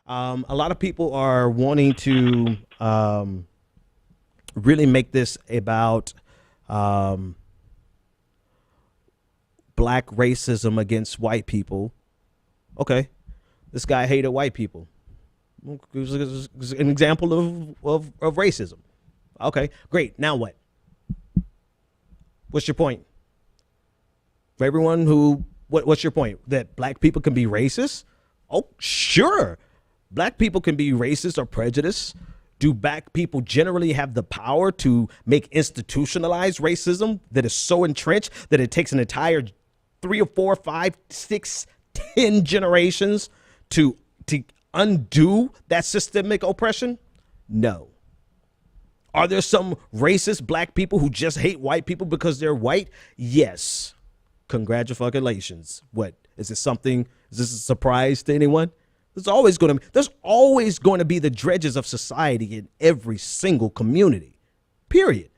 A lot of people are wanting to really make this about um, black racism against white people. Okay, this guy hated white people. It's an example of racism. Okay, great. Now what? What's your point? For everyone who, what's your point? That black people can be racist? Oh, sure. Black people can be racist or prejudiced. Do black people generally have the power to make institutionalized racism that is so entrenched that it takes an entire 3 or 4, 5, 6, 10 generations to undo that systemic oppression? No. Are there some racist black people who just hate white people because they're white? Yes. Congratulations. What is this something? Is this a surprise to anyone? There's always going to be the dredges of society in every single community. Period.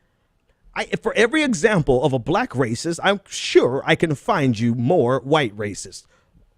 For every example of a black racist, I'm sure I can find you more white racists.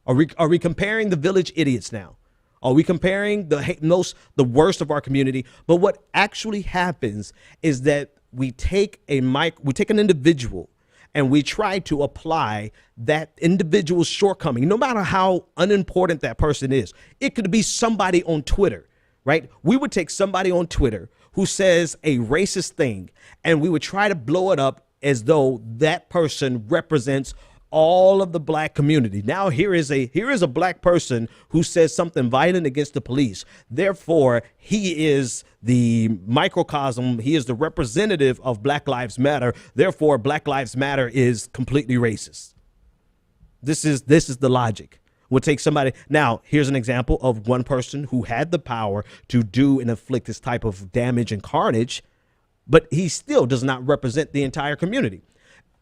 Are we comparing the village idiots now? Are we comparing the worst of our community? But what actually happens is that we take an individual and we try to apply that individual's shortcoming, no matter how unimportant that person is. It could be somebody on Twitter, right? We would take somebody on Twitter who says a racist thing, and we would try to blow it up as though that person represents all of the black community. Now here is a black person who says something violent against the police. Therefore, he is the microcosm. He is the representative of Black Lives Matter. Therefore, Black Lives Matter is completely racist. This is the logic. We'll take somebody. Now, here's an example of one person who had the power to do and inflict this type of damage and carnage, but he still does not represent the entire community.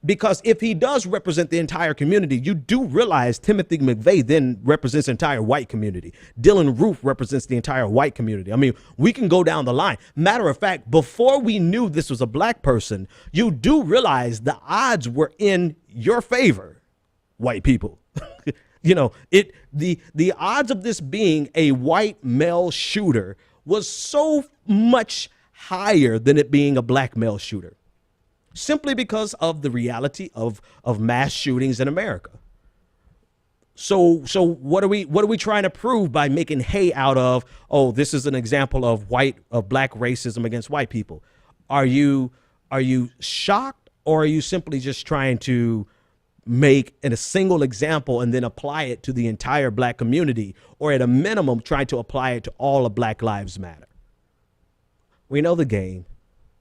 Because if he does represent the entire community, you do realize Timothy McVeigh then represents the entire white community. Dylan Roof represents the entire white community. I mean, we can go down the line. Matter of fact, before we knew this was a black person, you do realize the odds were in your favor, white people. The odds of this being a white male shooter was so much higher than it being a black male shooter. Simply because of the reality of mass shootings in America. So what are we trying to prove by making hay out of, oh, this is an example of black racism against white people? Are you shocked, or are you simply just trying to make a single example and then apply it to the entire black community, or at a minimum try to apply it to all of Black Lives Matter? We know the game.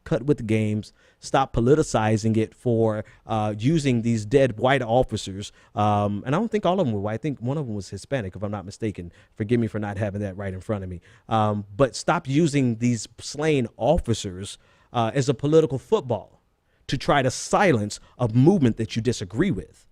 Cut with the games. Stop politicizing it for using these dead white officers. And I don't think all of them were white. I think one of them was Hispanic, if I'm not mistaken. Forgive me for not having that right in front of me. But stop using these slain officers as a political football to try to silence a movement that you disagree with.